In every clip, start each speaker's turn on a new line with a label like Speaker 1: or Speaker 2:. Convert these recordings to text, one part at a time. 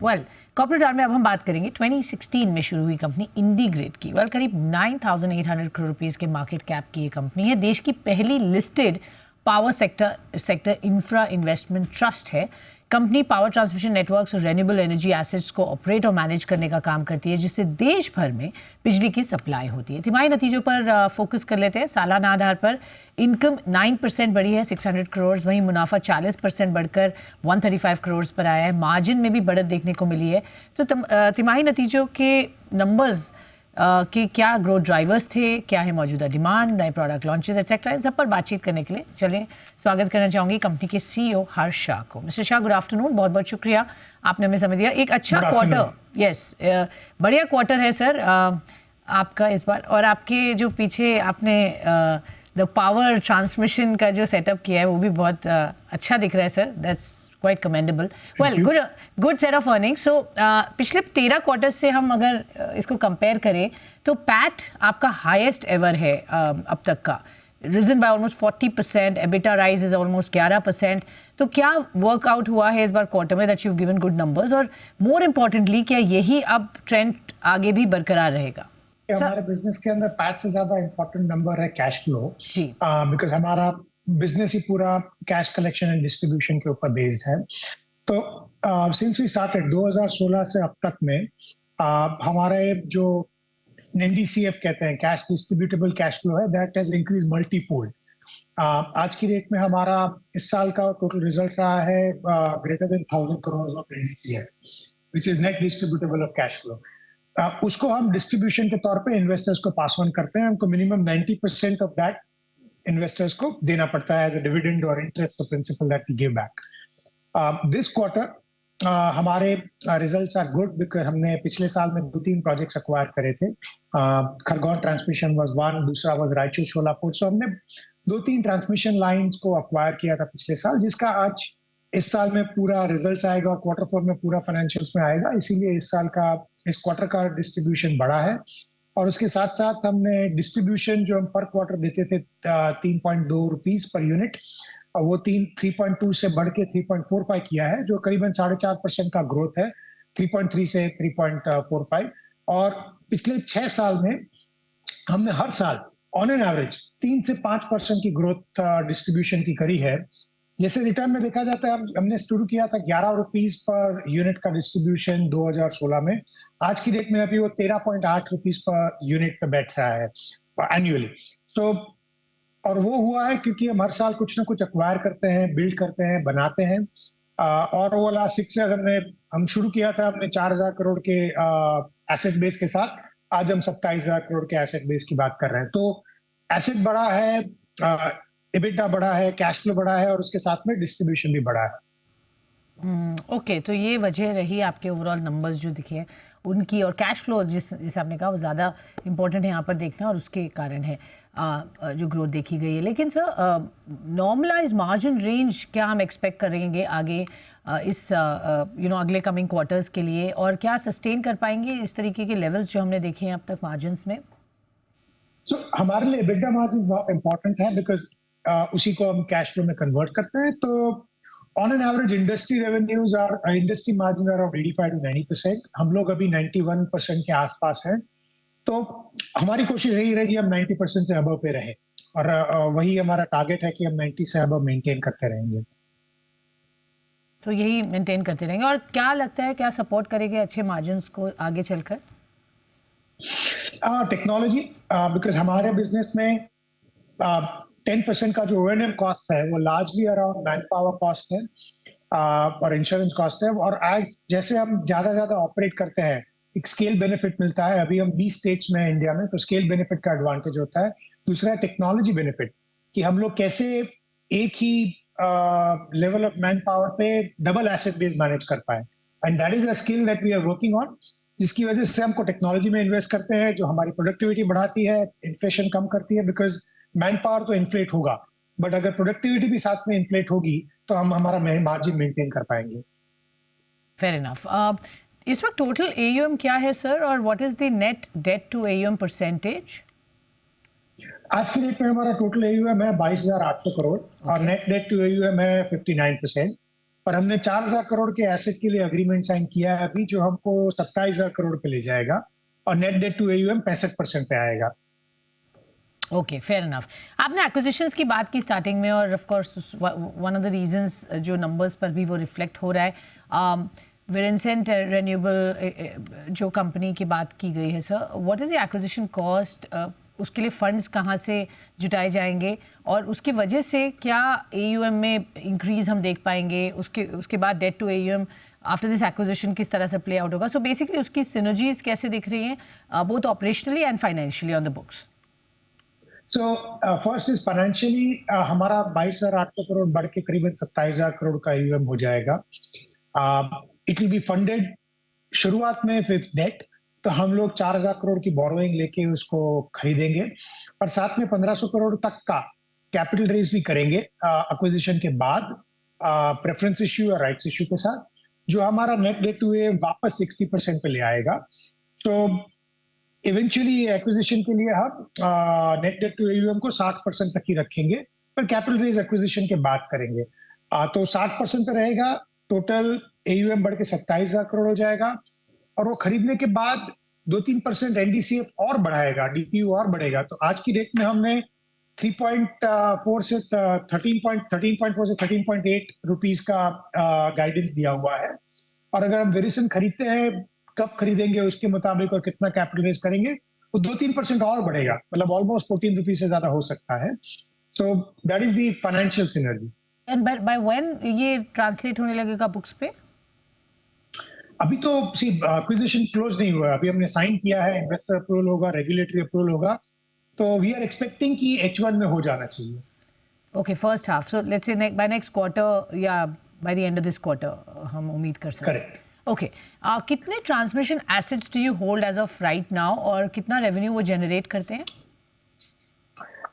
Speaker 1: Well corporate arm में अब हम बात करेंगे 2016 में शुरू हुई कंपनी इंडीग्रेड की। वेल करीब 9,800 करोड़ रुपीस के मार्केट कैप की ये कंपनी है। देश की पहली listed power sector infra investment trust है। कंपनी पावर ट्रांसमिशन नेटवर्क्स और रेन्यूएबल एनर्जी एसेट्स को ऑपरेट और मैनेज करने का काम करती है, जिससे देश भर में बिजली की सप्लाई होती है। तिमाही नतीजों पर फोकस कर लेते हैं। सालाना आधार पर इनकम 9% बढ़ी है 600 करोड़, वहीं मुनाफा 40% बढ़कर 135 करोड़ पर आया है। मार्जिन में भी बढ़त देखने को मिली है। तो तिमाही नतीजों के नंबर्स कि क्या ग्रोथ ड्राइवर्स थे, क्या है मौजूदा डिमांड, नए प्रोडक्ट लॉन्चेस एटसेट्रा, इन सब पर बातचीत करने के लिए चलिए स्वागत करना चाहूँगी कंपनी के सीईओ हर्ष शाह को। मिस्टर शाह, गुड आफ्टरनून, बहुत बहुत शुक्रिया आपने हमें समय दिया। एक अच्छा क्वार्टर, यस, बढ़िया क्वार्टर है सर आपका इस बार, और आपके जो पीछे आपने द पावर ट्रांसमिशन का जो सेटअप किया है वो भी बहुत अच्छा दिख रहा है sir. That's quite commendable. Well, good set of earnings. So पिछले 13 क्वार्टर से हम अगर इसको कंपेयर करें तो पैट आपका हाईएस्ट एवर है अब तक का, risen by almost 40%, EBITDA rise is almost 11%. तो क्या वर्कआउट हुआ है इस बार क्वार्टर में that you've given good numbers, और more importantly क्या यही अब ट्रेंड आगे भी बरकरार रहेगा?
Speaker 2: हमारे बिजनेस के अंदर पैट से ज्यादा इम्पोर्टेंट नंबर है कैश फ्लो, बिकॉज हमारा बिजनेस ही पूरा कैश कलेक्शन एंड डिस्ट्रीब्यूशन के ऊपर बेस्ड है। तो सिंस वी स्टार्टेड 2016 से अब तक में हमारे जो एनडीसीएफ कहते हैं, कैश डिस्ट्रीब्यूटेबल कैश फ्लो है, दैट हैज इंक्रीज मल्टीफोल्ड। आज की डेट में हमारा इस साल का टोटल रिजल्ट रहा है greater than 1,000 crore of NDCF, which is net distributable of cash flow. उसको हम डिस्ट्रीब्यूशन के तौर पे इन्वेस्टर्स को पास ऑन करते हैं। हमको मिनिमम 90% ऑफ दैट इन्वेस्टर्स को देना पड़ता है एज अ डिविडेंड और interest of principal that we give back. This quarter हमारे रिजल्ट्स आर गुड बिकॉज हमने पिछले साल में 2-3 प्रोजेक्ट्स एक्वायर करे थे। खरगोन ट्रांसमिशन वाज वन, दूसरा वाज रायचूर शोलापुर। सो हमने 2-3 ट्रांसमिशन लाइंस को एक्वायर किया था पिछले साल, जिसका आज इस साल में पूरा रिजल्ट्स आएगा, क्वार्टर 4 में पूरा फाइनेंशियल्स में आएगा। इसीलिए इस क्वार्टर का डिस्ट्रीब्यूशन बढ़ा है। और उसके साथ साथ हमने डिस्ट्रीब्यूशन जो हम पर क्वार्टर देते थे 3.2 रुपीज पर यूनिट, वो 3.2 से बढ़ के 3.45 किया है, जो करीबन 4.5% का ग्रोथ है, 3.3 से 3.45। और पिछले 6 साल में हमने हर साल ऑन एन एवरेज 3 से 5% की ग्रोथ डिस्ट्रीब्यूशन की करी है। जैसे रिटर्न में देखा जाता है, हमने शुरू किया था 11 रुपीज पर यूनिट का डिस्ट्रीब्यूशन 2016 में। आज की डेट में अभी वो 13.8 रुपीज पर यूनिट पे बैठ रहा है एनुअली। सो और वो हुआ है क्योंकि हम हर साल कुछ ना कुछ एक्वायर करते हैं, बिल्ड करते हैं, बनाते हैं। और वो लास्ट 6 ईयर हम शुरू किया था हमने 4,000 करोड़ के एसेट बेस के साथ। आज हम 27,000 करोड़ के एसेट बेस की बात कर रहे हैं। तो एसेट बढ़ा है, EBITDA बढ़ा है, कैश फ्लो बढ़ा है, और उसके साथ में डिस्ट्रीब्यूशन भी बढ़ा है।
Speaker 1: ओके, तो ये वजह रही आपके ओवरऑल नंबर्स जो दिखे हैं उनकी, और कैश फ्लो जिसे आपने कहा वो ज़्यादा इंपॉर्टेंट है यहाँ पर देखना, और उसके कारण है जो ग्रोथ देखी गई है। लेकिन सर नॉर्मलाइज मार्जिन रेंज क्या हम एक्सपेक्ट करेंगे आगे इस अगले कमिंग क्वार्टर्स के लिए, और क्या सस्टेन कर पाएंगे इस तरीके के लेवल्स जो हमने देखे हैं अब तक मार्जिन्स में?
Speaker 2: हमारे लिए EBITDA मार्जिन बहुत इंपॉर्टेंट है, बिकॉज उसी को हम कैश फ्लो में कन्वर्ट करते हैं। तो on an average industry margin around 85 to 90%। हम लोग अभी 91% के आसपास हैं। तो हमारी कोशिश यही रहेगी हम 90% से अबव पे रहे, और वही हमारा टारगेट है कि हम 90 से अबव मेंटेन करते रहेंगे।
Speaker 1: तो यही मेंटेन करते रहेंगे। और क्या लगता है क्या सपोर्ट करेंगे अच्छे मार्जिन्स को आगे चलकर?
Speaker 2: टेक्नोलॉजी, बिकॉज हमारे बिजनेस में 10% का जो O&M कॉस्ट है वो largely around man power cost है और इंश्योरेंस कॉस्ट है। और आज जैसे हम ज्यादा ऑपरेट करते हैं, एक स्केल बेनिफिट मिलता है। अभी हम 20 स्टेट्स में इंडिया में, तो स्केल बेनिफिट का एडवांटेज होता है। दूसरा है टेक्नोलॉजी बेनिफिट, कि हम लोग कैसे एक ही लेवल ऑफ मैन पावर पे डबल एसेट बेस मैनेज कर पाए, and that is a skill that we are working on, जिसकी वजह से हमको टेक्नोलॉजी में इन्वेस्ट करते हैं, जो हमारी प्रोडक्टिविटी बढ़ाती है, इन्फ्लेशन कम करती है। बिकॉज मैन पावर तो इन्फ्लेट होगा, बट अगर प्रोडक्टिविटी भी साथ में इन्फ्लेट होगी तो हम हमारा मार्जिन मेंटेन कर पाएंगे।
Speaker 1: Fair enough. इस वक्त टोटल AUM क्या है सर, और what is the net debt to AUM percentage?
Speaker 2: आज की डेट में हमारा टोटल AUM है 22,800 करोड़ और नेट डेट टू AUM है 59%। पर हमने 4,000 करोड़ के एसेट के लिए एग्रीमेंट साइन किया है अभी, जो हमको 27,000 करोड़ पे ले जाएगा और नेट डेट टू AUM 65% पे आएगा।
Speaker 1: Okay, fair enough. आपने एक्विजिशंस की बात की स्टार्टिंग में, और of course one of the reasons जो नंबर्स पर भी वो रिफ्लेक्ट हो रहा है, विंसेंट रिन्यूएबल जो कंपनी की बात की गई है, sir what is the acquisition cost, उसके लिए फंड्स कहाँ से जुटाए जाएंगे, और उसकी वजह से क्या AUM में इंक्रीज हम देख पाएंगे, उसके बाद debt to AUM after this acquisition किस तरह से प्ले आउट होगा? सो बेसिकली उसकी सिनर्जीज कैसे दिख रही हैं, both operationally and financially on the books?
Speaker 2: So first is financially, हमारा 22,800 करोड़ बढ़ के करीबन 27,000 करोड़ का AUM हो जाएगा। इट विल बी फंडेड शुरुआत में विद डेट, तो हम लोग 4,000 करोड़ की बोरोइंग लेके उसको खरीदेंगे, और साथ में 1,500 करोड़ तक का कैपिटल रेज भी करेंगे एक्विजिशन के बाद, प्रेफरेंस इश्यू और राइट्स इश्यू के साथ, जो हमारा नेट डेट टू AUM वापस 60% पे ले आएगा। तो इवेंचुअली एक्विजिशन के लिए हम नेट डेट टू AUM को 60% तक ही रखेंगे, पर कैपिटल रेज एक्विजिशन के बाद करेंगे। तो 60% पे रहेगा, टोटल AUM बढ़ के 27,000 करोड़ हो जाएगा, और वो खरीदने के बाद 2-3% NDCF और बढ़ाएगा, DPU और बढ़ेगा। तो आज की डेट में हमने 3.4 से 13.4 से 13.8 रुपीस का गाइडेंस दिया हुआ है, और अगर हम वेरिसन खरीदते हैं, कब खरीदेंगे उसके मुताबिक और कितना कैपिटल रेज करेंगे, वो 2-3% और बढ़ेगा, मतलब ऑलमोस्ट 14 रुपीज से ज्यादा हो सकता है। So that is the financial synergy.
Speaker 1: And by when ये ट्रांसलेट होने लगेगा बुक्स पे?
Speaker 2: अभी तो सी एक्विजिशन क्लोज नहीं हुआ है, अभी हमने साइन किया है, इन्वेस्टर अप्रूवल होगा, रेगुलेटरी अप्रूवल होगा, तो वी आर एक्सपेक्टिंग कि H1 में हो जाना चाहिए।
Speaker 1: Okay, first half, so let's say by next quarter या by the end of this quarter हम उम्मीद कर सकते हैं।
Speaker 2: करेक्ट।
Speaker 1: ओके, कितने transmission assets do you hold as of right now, और कितना रेवेन्यू वो जनरेट करते हैं?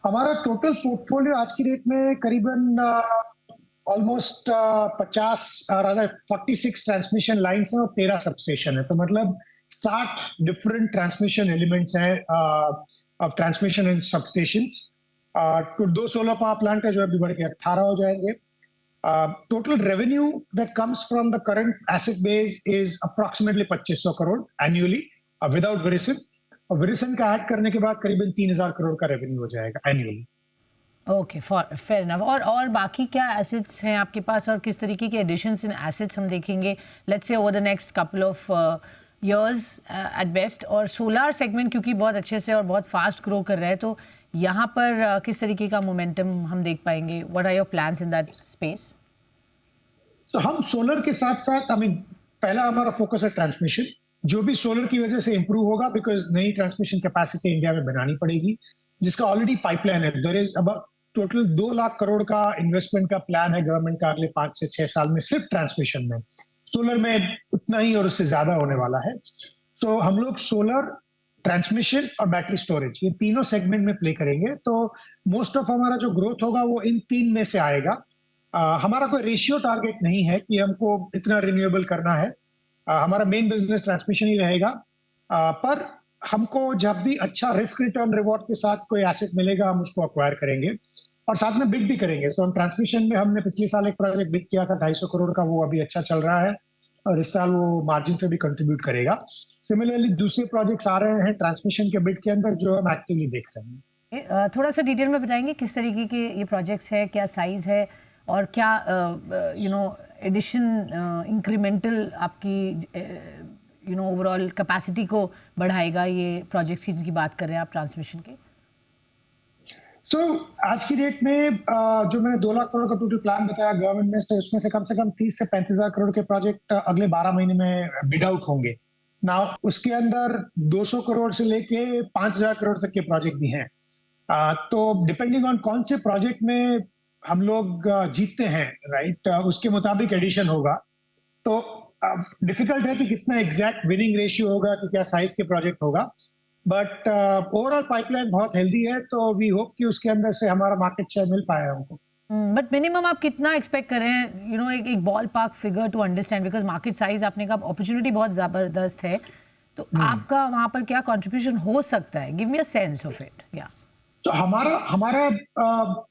Speaker 2: हमारा टोटल पोर्टफोलियो आज की डेट में करीबन ऑलमोस्ट 46 ट्रांसमिशन लाइन्स हैं और 13 सबस्टेशन है, तो मतलब 60 डिफरेंट ट्रांसमिशन एलिमेंट्स हैं ऑफ ट्रांसमिशन एंड सबस्टेशंस। तो 2 सोलर पावर प्लांट है जो अभी बढ़ के 18 हो जाएंगे। Total revenue that comes from the current asset base is approximately 2,500 crore annually without वेरिसन, और वेरिसन का ऐड करने के बाद करीबन 3,000 करोड़ का रेवेन्यू हो जाएगा एनुअली।
Speaker 1: Okay, fair enough. और बाकी क्या एसेट्स हैं आपके पास, और किस तरीके के एडिशंस इन एसेट्स हम देखेंगे let's say over the next couple of years at best? और सोलार सेगमेंट क्योंकि बहुत अच्छे से और बहुत फास्ट ग्रो कर रहा है, तो यहाँ पर किस तरीके का मोमेंटम हम देख पाएंगे? What are your plans in that space?
Speaker 2: तो हम सोलर के साथ साथ पहला हमारा फोकस है ट्रांसमिशन, जो भी सोलर की वजह से इंप्रूव होगा, बिकॉज नई ट्रांसमिशन कैपेसिटी इंडिया में बनानी पड़ेगी, जिसका ऑलरेडी पाइपलाइन है। There is about total 2 lakh crore का इन्वेस्टमेंट का प्लान है गवर्नमेंट का अगले 5 से 6 साल में, सिर्फ ट्रांसमिशन में। सोलर में उतना ही और उससे ज्यादा होने वाला है। तो हम लोग सोलर, ट्रांसमिशन और बैटरी स्टोरेज, ये तीनों सेगमेंट में प्ले करेंगे। तो मोस्ट ऑफ हमारा जो ग्रोथ होगा वो इन 3 में से आएगा। हमारा कोई रेशियो टारगेट नहीं है कि हमको इतना रिन्यूएबल करना है, हमारा मेन बिजनेस ट्रांसमिशन ही रहेगा, पर हमको जब भी अच्छा रिस्क रिटर्न रिवॉर्ड के साथ कोई एसेट मिलेगा हम उसको अक्वायर करेंगे, और साथ में बिड भी करेंगे। तो हम ट्रांसमिशन में हमने पिछले साल एक प्रोजेक्ट बिड किया था 250 करोड़ का, वो अभी अच्छा चल रहा है, और इस साल वो मार्जिन पे भी कंट्रीब्यूट करेगा। सिमिलरली दूसरे प्रोजेक्ट्स आ रहे हैं ट्रांसमिशन के बिड के अंदर, जो हम एक्टिवली देख रहे हैं।
Speaker 1: थोड़ा सा डिटेल में बताएंगे किस तरीके के ये प्रोजेक्ट्स है, क्या साइज है, और क्या एडिशन इंक्रीमेंटल आपकी ओवरऑल कैपेसिटी को बढ़ाएगा, ये प्रोजेक्ट्स की बात कर रहे हैं आप ट्रांसमिशन के?
Speaker 2: आज की डेट में जो मैंने 2 लाख करोड़ का टोटल प्लान बताया गवर्नमेंट में उसमें से कम 30 से 35,000 करोड़ के प्रोजेक्ट अगले 12 महीने में बिड आउट होंगे। नाउ उसके अंदर 200 करोड़ से लेके 5,000 करोड़ तक के प्रोजेक्ट भी हैं। तो डिपेंडिंग ऑन कौन से प्रोजेक्ट में हम लोग जीतते हैं, राइट, उसके मुताबिक एडिशन होगा। तो डिफिकल्ट है कि कितना एग्जैक्ट विनिंग रेशियो होगा, कि क्या साइज के प्रोजेक्ट होगा, बट ओवरऑल पाइपलाइन बहुत हेल्दी है, तो वी होप कि उसके अंदर से हमारा मार्केट शेयर मिल पाए हमको।
Speaker 1: बट मिनिमम आप कितना एक्सपेक्ट कर रहे हैं, एक ball park figure to understand, because market size आपने कहा अपॉर्चुनिटी बहुत जबरदस्त है, तो आपका वहां पर क्या कंट्रीब्यूशन हो सकता है? Give me a sense of it. या तो
Speaker 2: हमारा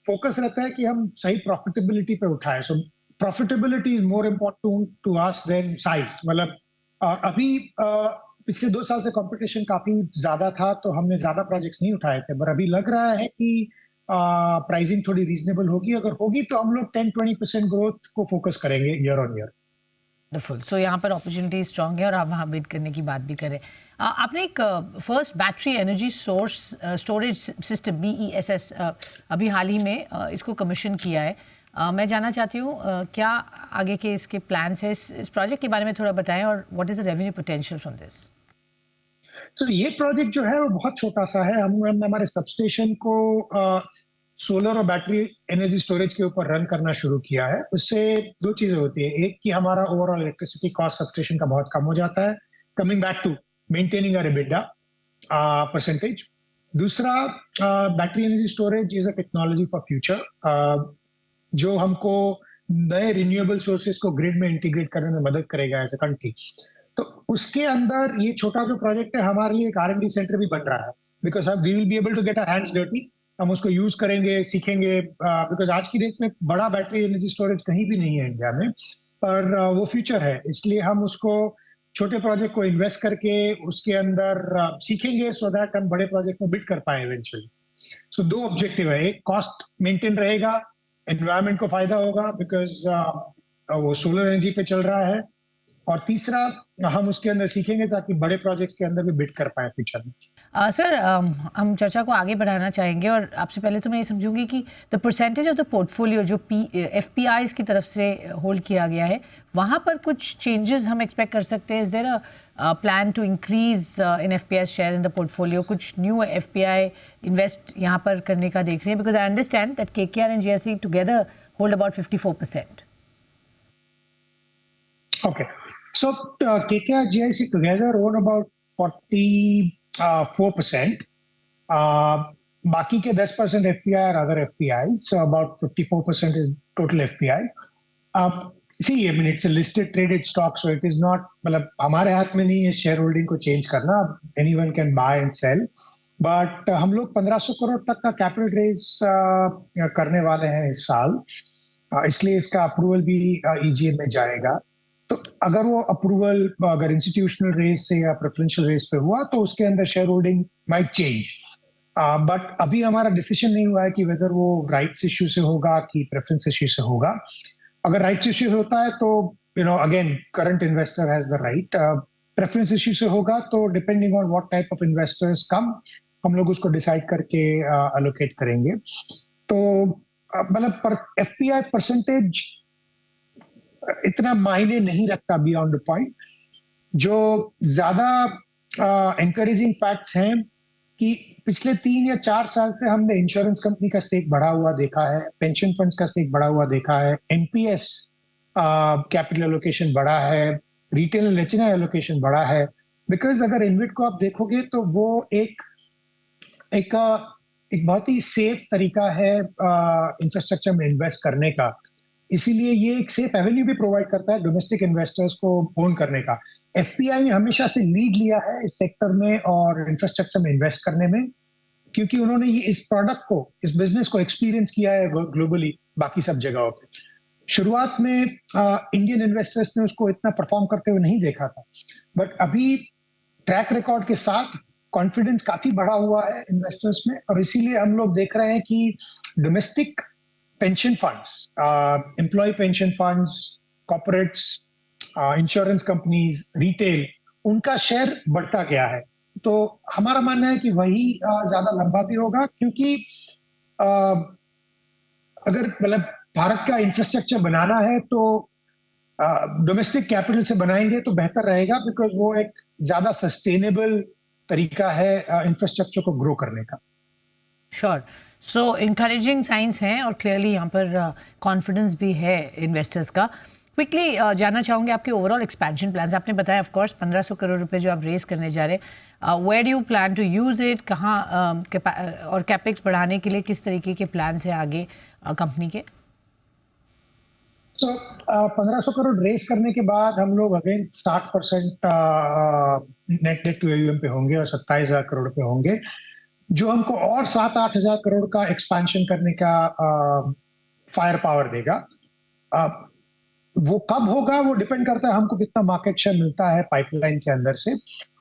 Speaker 2: फोकस रहता है कि हम सही प्रॉफिटेबिलिटी पे उठाएं। So profitability is more important to us than size. मतलब अभी पिछले 2 साल से कंपटीशन काफी ज्यादा था, तो हमने ज्यादा प्रोजेक्ट्स नहीं उठाए थे, पर अभी लग रहा है कि प्राइसिंग थोड़ी रीजनेबल होगी। अगर होगी तो हम लोग 10-20% ग्रोथ को फोकस करेंगे ईयर ऑन ईयर।
Speaker 1: वंडरफुल। सो यहाँ पर अपॉर्चुनिटी स्ट्रांग है और आप वहाँ बिड करने की बात भी करें। आपने एक first battery energy source storage system BESS अभी हाल ही में इसको कमीशन किया है। मैं जानना चाहती हूँ क्या आगे के इसके प्लान्स हैं, इस प्रोजेक्ट के बारे में थोड़ा बताएं, और what is the revenue potential from this?
Speaker 2: तो ये प्रोजेक्ट जो है वो बहुत छोटा सा है। हम हमारे सबस्टेशन को सोलर और बैटरी एनर्जी स्टोरेज के ऊपर रन करना शुरू किया है। उससे 2 चीजें होती है, एक कि हमारा ओवरऑल इलेक्ट्रिसिटी कॉस्ट सबस्टेशन का बहुत कम हो जाता है, coming back to maintaining our EBITDA percentage. दूसरा, battery energy storage is a technology for future, जो हमको नए रिन्यूएबल सोर्सेज को ग्रिड में इंटीग्रेट करने में मदद करेगा एज अ कंट्री। तो उसके अंदर ये छोटा जो प्रोजेक्ट है, हमारे लिए एक R&D सेंटर भी बन रहा है, because we will be able to get our hands dirty. हम उसको यूज करेंगे, सीखेंगे, बिकॉज आज की डेट में बड़ा बैटरी एनर्जी स्टोरेज कहीं भी नहीं है इंडिया में, पर वो फ्यूचर है। इसलिए हम उसको छोटे प्रोजेक्ट को इन्वेस्ट करके उसके अंदर सीखेंगे, सो दैट हम बड़े प्रोजेक्ट में बिड कर पाए इवेंचुअली। सो 2 ऑब्जेक्टिव है, एक कॉस्ट मेंटेन रहेगा, एनवायरमेंट को फायदा होगा बिकॉज वो सोलर एनर्जी पे चल रहा है, और तीसरा हम उसके अंदर सीखेंगे ताकि बड़े प्रोजेक्ट्स के अंदर भी बिड कर पाए फ्यूचर में।
Speaker 1: सर हम चर्चा को आगे बढ़ाना चाहेंगे, और आपसे पहले तो मैं ये समझूंगी कि the percentage of the portfolio जो FPIs की तरफ से होल्ड किया गया है, वहाँ पर कुछ चेंजेस हम एक्सपेक्ट कर सकते हैं? Is there a plan to increase in FPI share in the portfolio? कुछ न्यू FPI इन्वेस्ट यहाँ पर करने का देख रहे हैं? Because I understand that KKR and GIC together hold about 54%.
Speaker 2: Okay, so KKR GIC together own about 44%. बाकी के 10% FPI और other FPI, so about 54% is total FPI. See, I mean it's a listed traded stock, so it is not, मतलब हमारे हाथ में नहीं है share holding को चेंज करना। Anyone can buy and sell, but हम लोग 1500 करोड़ तक का कैपिटल रेज करने वाले हैं इस साल, इसलिए इसका अप्रूवल भी EGM में जाएगा। तो अगर वो अप्रूवल अगर इंस्टीट्यूशनल रेस से या प्रेफरेंशियल रेस पे हुआ तो उसके अंदर share holding might change, but अभी हमारा डिसीजन नहीं हुआ है कि वेदर वो राइट्स इश्यू से होगा कि प्रेफरेंस इश्यू से होगा। अगर राइट्स इश्यू से होता है तो again current investor has the right. Preference issue से होगा तो depending on what type of investors come, हम लोग उसको डिसाइड करके अलोकेट करेंगे। तो मतलब पर FPI परसेंटेज इतना मायने नहीं रखता बियॉन्ड द पॉइंट। जो ज्यादा एनकरेजिंग फैक्ट्स हैं कि पिछले 3 या 4 साल से हमने इंश्योरेंस कंपनी का स्टेक बढ़ा हुआ देखा है, पेंशन फंड्स का स्टेक बढ़ा हुआ देखा है, NPS कैपिटल एलोकेशन बढ़ा है, रिटेल एंड HNI एलोकेशन बढ़ा है। बिकॉज अगर इन्विट को आप देखोगे तो वो एक बहुत ही सेफ तरीका है इंफ्रास्ट्रक्चर में इन्वेस्ट करने का, इसीलिए ये एक सेफ एवेन्यू भी प्रोवाइड करता है डोमेस्टिक इन्वेस्टर्स को ओन करने का। FPI ने हमेशा से लीड लिया है इस सेक्टर में और इंफ्रास्ट्रक्चर में इन्वेस्ट करने में, क्योंकि उन्होंने ये इस प्रोडक्ट को, इस बिजनेस को एक्सपीरियंस किया है ग्लोबली बाकी सब जगहों पे। शुरुआत में इंडियन इन्वेस्टर्स ने उसको इतना परफॉर्म करते हुए नहीं देखा था, बट अभी ट्रैक रिकॉर्ड के साथ कॉन्फिडेंस काफी बढ़ा हुआ है इन्वेस्टर्स में, और इसीलिए हम लोग देख रहे हैं कि domestic pension funds, employ pension funds, corporates, insurance companies, retail, उनका शेयर बढ़ता गया है। तो हमारा मानना है कि वही ज्यादा लंबा भी होगा, क्योंकि अगर मतलब भारत का इंफ्रास्ट्रक्चर बनाना है तो डोमेस्टिक कैपिटल से बनाएंगे तो बेहतर रहेगा, बिकॉज वो एक ज्यादा सस्टेनेबल तरीका है इंफ्रास्ट्रक्चर को ग्रो करने का।
Speaker 1: श्योर। सो इंकरेजिंग साइंस हैं और क्लियरली यहाँ पर कॉन्फिडेंस भी है इन्वेस्टर्स का। क्विकली जानना चाहूँगी आपके ओवरऑल एक्सपेंशन प्लान्स। आपने बताया ऑफ कोर्स 1500 करोड़ रुपए जो आप रेज करने जा रहे हैं, where do you plan to use it, कहाँ और कैपेक्स बढ़ाने के लिए किस तरीके के प्लान्स हैं आगे कंपनी के?
Speaker 2: तो 1500 करोड़ रेस करने के बाद हम लोग again 60% net debt to AUM पे होंगे और 27,000 करोड़ पे होंगे, जो हमको और 7-8 हजार करोड़ का एक्सपेंशन करने का फायर पावर देगा। वो कब होगा वो डिपेंड करता है हमको कितना मार्केट शेयर मिलता है पाइपलाइन के अंदर से,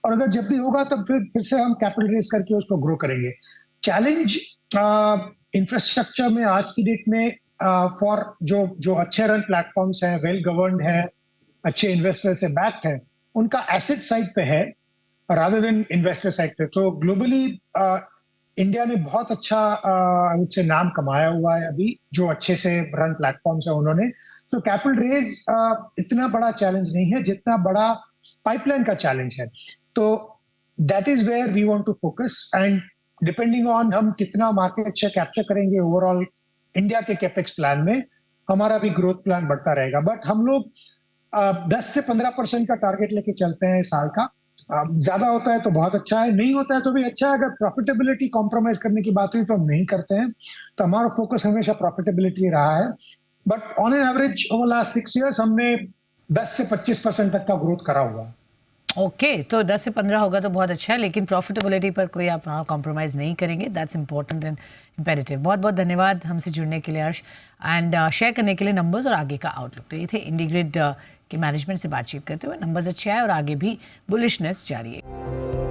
Speaker 2: और अगर जब भी होगा तब फिर से हम कैपिटल रेज करके उसको ग्रो करेंगे। चैलेंज इंफ्रास्ट्रक्चर में आज की डेट में फॉर जो जो अच्छे रन प्लेटफॉर्म्स हैं, वेल गवर्नड है, अच्छे इन्वेस्टर से बैक्ड है, उनका एसेट साइड पे है रादर देन इन्वेस्टर साइड पे। तो ग्लोबली इंडिया ने बहुत अच्छा मुझसे नाम कमाया हुआ है अभी, जो अच्छे से रन प्लेटफॉर्म्स है उन्होंने। तो कैपिटल रेज इतना बड़ा चैलेंज नहीं है जितना बड़ा पाइपलाइन का चैलेंज है। तो that is where we want to focus, and depending on हम कितना मार्केट शेयर कैप्चर करेंगे ओवरऑल इंडिया के कैपेक्स प्लान में, हमारा भी ग्रोथ प्लान बढ़ता रहेगा। बट हम लोग 10 से 15% का टारगेट लेके चलते हैं साल का। ज्यादा होता है तो बहुत अच्छा है, नहीं होता है तो भी अच्छा है। अगर प्रॉफिटेबिलिटी कॉम्प्रोमाइज करने की बात हुई तो हम नहीं करते हैं, तो हमारा फोकस हमेशा प्रॉफिटेबिलिटी रहा है। But on an average over last 6 years हमने 10 से 25% तक का ग्रोथ करा हुआ है।
Speaker 1: ओके, तो 10 से 15 होगा तो बहुत अच्छा है, लेकिन प्रॉफिटेबिलिटी पर कोई आप कॉम्प्रोमाइज़ नहीं करेंगे। That's important and imperative. बहुत बहुत धन्यवाद हमसे जुड़ने के लिए हर्ष, एंड शेयर करने के लिए नंबर्स और आगे का आउटलुक। तो ये थे इंडीग्रिड के मैनेजमेंट से बातचीत करते हुए। नंबर्स अच्छे आए और आगे भी बुलिशनेस जारी है।